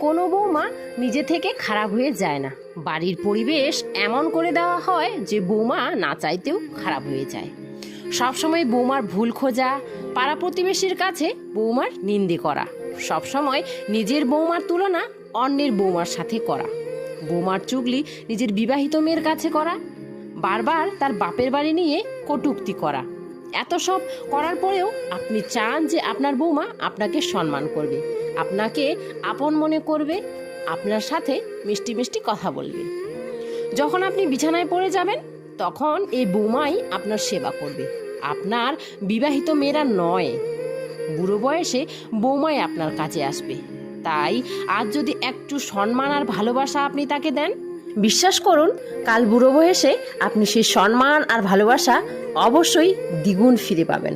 কোনো বৌমা নিজে থেকে খারাপ হয়ে যায় না, বাড়ির পরিবেশ এমন করে দেওয়া হয় যে বৌমা না চাইতেও খারাপ হয়ে যায়। সবসময় বৌমার ভুল খোঁজা, পাড়া প্রতিবেশীর কাছে বৌমার নিন্দে করা, সবসময় নিজের বৌমার তুলনা অন্যের বৌমার সাথে করা, বৌমার চুগলি নিজের বিবাহিত মেয়ের কাছে করা, বারবার তার বাপের বাড়ি নিয়ে কটূক্তি করা, এত সব করার পরেও আপনি চান যে আপনার বৌমা আপনাকে সম্মান করবে, আপনাকে আপন মনে করবে, আপনার সাথে মিষ্টি মিষ্টি কথা বলবে। যখন আপনি বিছানায় পড়ে যাবেন তখন এই বৌমাই আপনার সেবা করবে, আপনার বিবাহিত মেয়েরা নয়। বুড়ো বয়সে বৌমাই আপনার কাছে আসবে। তাই আজ যদি একটু সম্মান আর ভালোবাসা আপনি তাকে দেন, বিশ্বাস করুন কাল বুড়ো বয়সে আপনি সেই সম্মান আর ভালোবাসা অবশ্যই দ্বিগুণ ফিরে পাবেন।